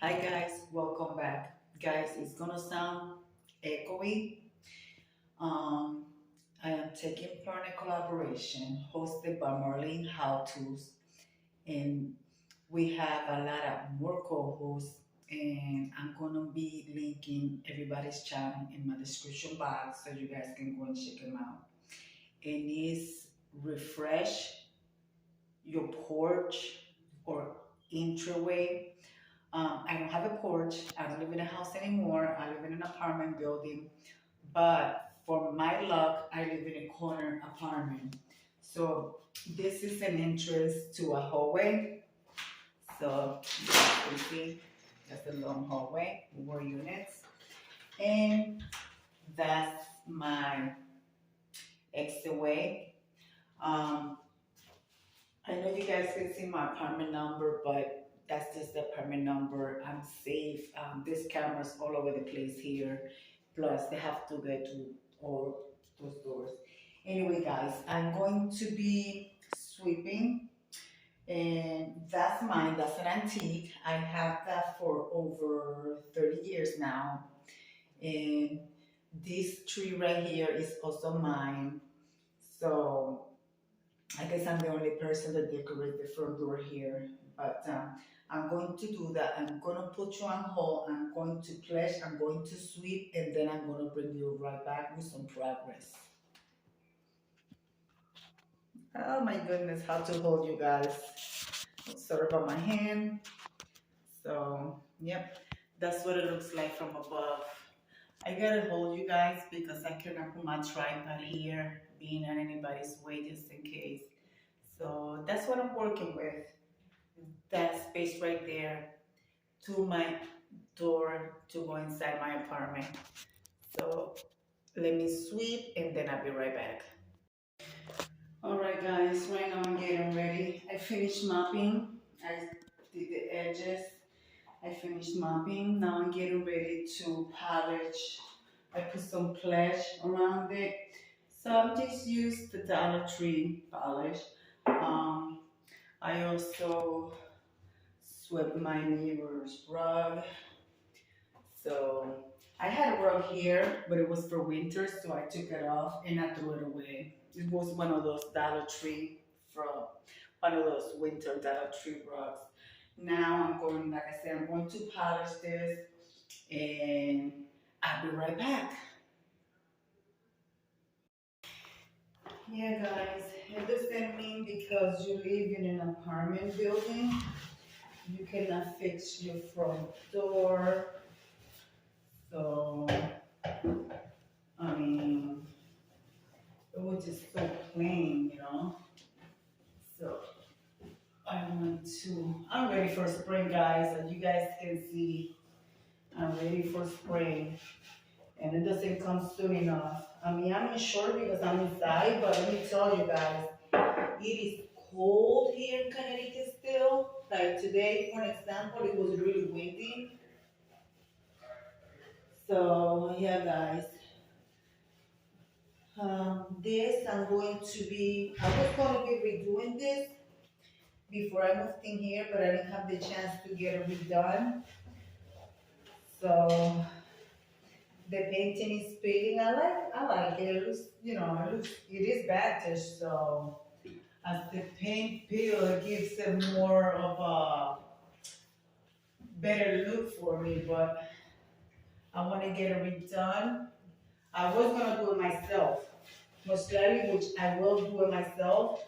Hi guys, welcome back. Guys, it's gonna sound echoey. Um, I am taking part in a collaboration hosted by Marlene How To's, and we have a lot of more co-hosts. And I'm gonna be linking everybody's channel in my description box so you guys can go and check them out. And it's refresh your porch or entryway. I don't have a porch. I don't live in a house anymore. I live in an apartment building. But for my luck, I live in a corner apartment. So this is an entrance to a hallway. So you see, that's a long hallway, 4 units. And that's my exit way. Um, I know you guys can see my apartment number, but that's just the apartment number. I'm safe. There's cameras all over the place here. Plus, they have to get to all those doors. Anyway, guys, I'm going to be sweeping, and that's mine. That's an antique. I have that for over 30 years now. And this tree right here is also mine. So I guess I'm the only person that decorates the front door here, but I'm going to do that. I'm going to put you on hold. I'm going to pledge. I'm going to sweep, and then I'm going to bring you right back with some progress. Oh my goodness, how to hold you guys. Sorry about my hand. So, yep, that's what it looks like from above. I gotta hold you guys because I cannot put my tripod here, being in anybody's way just in case. So that's what I'm working with. That space right there to my door to go inside my apartment. So let me sweep and then I'll be right back. All right guys, right now I'm getting ready. I finished mopping. I did the edges. I finished mopping. Now I'm getting ready to polish. I put some pledge around it. So I'm just used the Dollar Tree polish. I also swept my neighbor's rug. So I had a rug here, but it was for winter, so I took it off and I threw it away. It was one of those Dollar Tree from one of those winter Dollar Tree rugs. Now I'm going, like I said, I'm going to polish this and I'll be right back. Yeah, guys, it doesn't mean because you live in an apartment building, you cannot fix your front door. So, I mean, it was just so plain. So, I'm ready for spring, guys. As you guys can see, I'm ready for spring. And it doesn't come soon enough. I mean, I'm in short because I'm inside, but let me tell you guys, it is cold here in Connecticut still. Like today, for example, it was really windy. So, yeah, guys. I was going to be redoing this before I moved in here, but I didn't have the chance to get it redone. So the painting is fading. I like it. It is vantage. So as the paint peel, it gives it more of a better look for me. But I want to get it redone. I was gonna do it myself, most likely, which I will do it myself.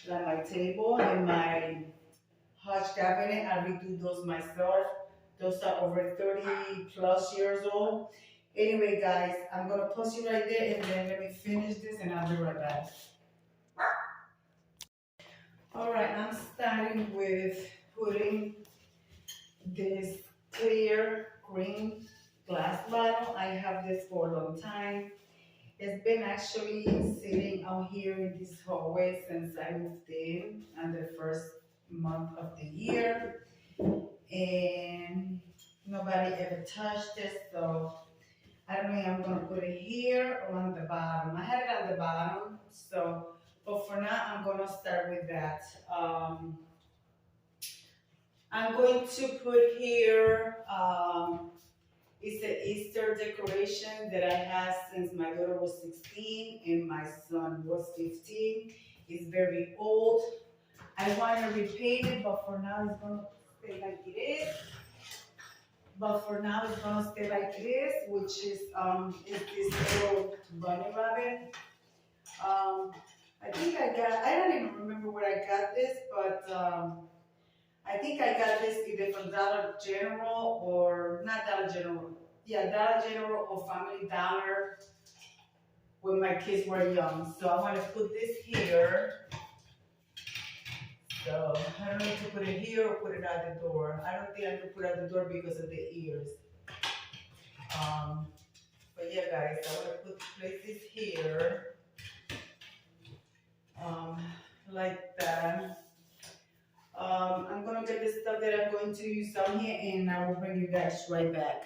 Like my table and my Hutch cabinet, I redo those myself. Those are over 30 plus years old. Anyway, guys, I'm gonna post you right there and then let me finish this and I'll be right back. All right, I'm starting with putting this clear green glass bottle. I have this for a long time. It's been actually sitting out here in this hallway since I moved in on the first month of the year. And nobody ever touched it, so I don't know if I'm gonna put it here or on the bottom. I had it on the bottom, but for now I'm gonna start with that. I'm going to put here, it's an Easter decoration that I had since my daughter was 16 and my son was 15. It's very old. I want to repaint it, but for now it's going to stay like it is. But for now it's going to stay like it is, which is this little bunny rabbit. I think I don't even remember where I got this, but I think I got this either from Dollar General or not Dollar General. Yeah, Dollar General or Family Dollar when my kids were young. So I want to put this here. So I don't need to put it here or put it at the door. I don't think I can put it at the door because of the ears. But yeah, guys, I want to place this here, like that. I'm gonna get the stuff that I'm going to use down here, and I will bring you guys right back.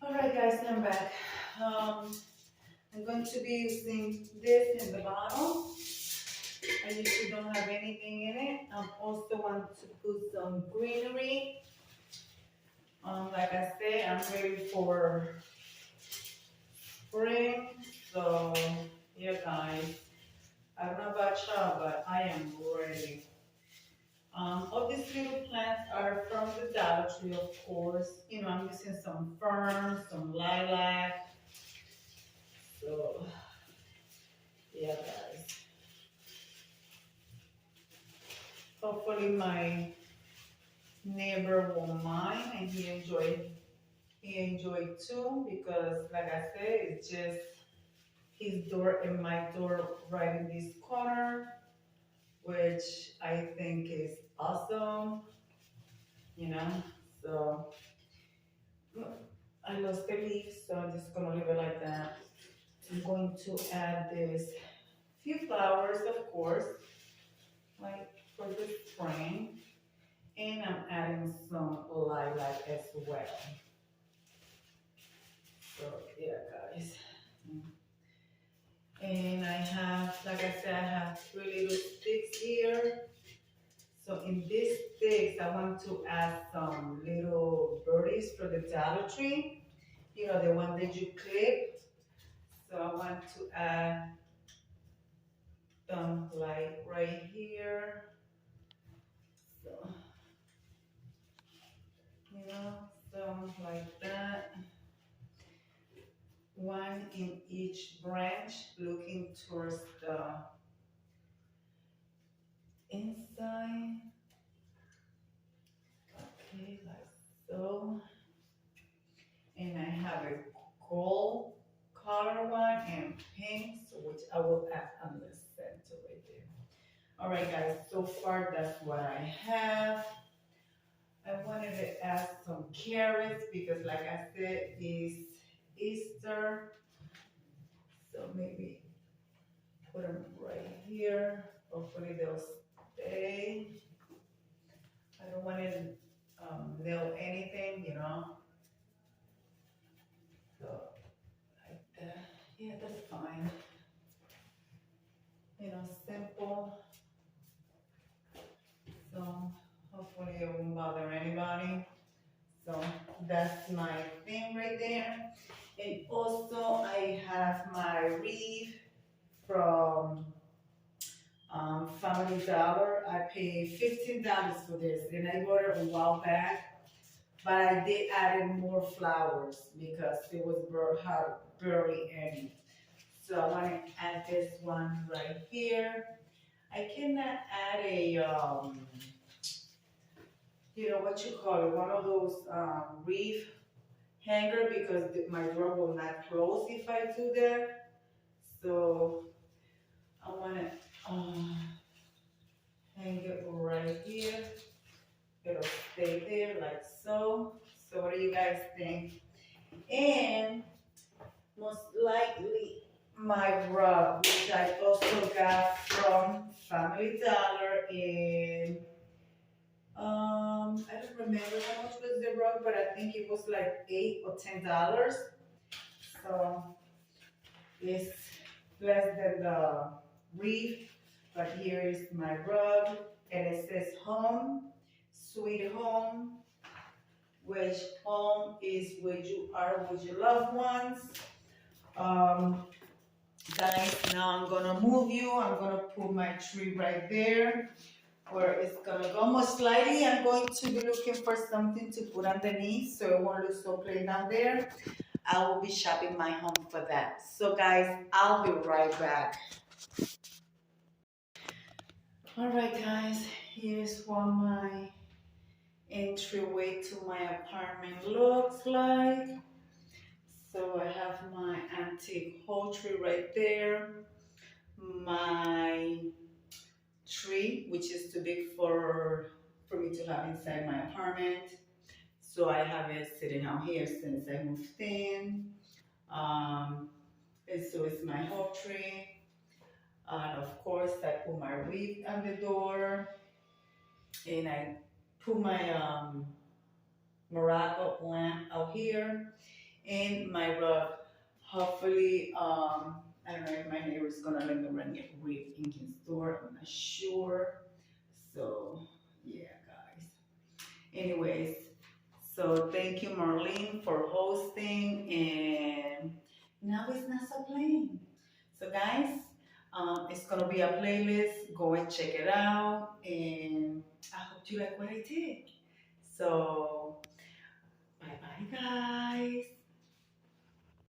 All right, guys, I'm back. I'm going to be using this in the bottom. I usually don't have anything in it. I also want to put some greenery. Like I said, I'm ready for spring. So, yeah, guys. I don't know about y'all, but I am ready. All these little plants are from the Dollar Tree, of course. You know, I'm using some fern, some lilac. So, yeah, guys. Hopefully my neighbor won't mind and he enjoyed too, because like I said, it's just his door and my door right in this corner, which I think is awesome, you know. So I lost the leaf, so I'm just gonna leave it like that. I'm going to add this few flowers, of course, like for the spring. And I'm adding some lilac as well. So yeah, guys. And I have, like I said, I have 3 little sticks here. So in these sticks, I want to add some little birdies for the Dollar Tree. You know, the one that you clip. So I want to add them like right here. So, you know, some like that. One in each branch, looking towards the inside. Okay, like so. And I have a gold color one and pink, so which I will add on the center right there. All right, guys, so far that's what I have. I wanted to add some carrots because like I said, it's Easter. So maybe put them right here. Hopefully they'll stay. I don't want to nail anything, you know. So like that. Yeah, that's fine. You know, simple. So hopefully it won't bother anybody. So that's my thing right there. And also I have my wreath from Family Dollar. I paid $15 for this, and I bought it a while back. But I did add in more flowers because it was barely any. So I want to add this one right here. I cannot add a, you know what you call it, one of those wreath hanger because my door will not close if I do that. So I want to hang it right here. It'll stay there like so. So what do you guys think? And most likely my rug, which I also got from Family Dollar in, I don't remember how much was the rug, but I think it was like $8 or $10. So it's less than the wreath, but here is my rug. and it says home, sweet home, which home is where you are with your loved ones. Um, Guys, now I'm gonna move you. I'm gonna put my tree right there where it's gonna go. Most likely, I'm going to be looking for something to put underneath so it won't look so plain down there. I will be shopping my home for that. So, guys, I'll be right back. All right, guys, here's what my entryway to my apartment looks like. So I have my antique whole tree right there. My tree, which is too big for me to have inside my apartment. So I have it sitting out here since I moved in. And so it's my whole tree. And of course, I put my wreath on the door, and I put my Morocco lamp out here, and my rug. Hopefully, I don't know if my neighbor is gonna let me run it in his door. I'm not sure. So yeah, guys. Anyways, so thank you, Marlene, for hosting, and now it's not so plain. So guys, it's gonna be a playlist. Go and check it out, and I hope you like what I did. So bye bye, guys.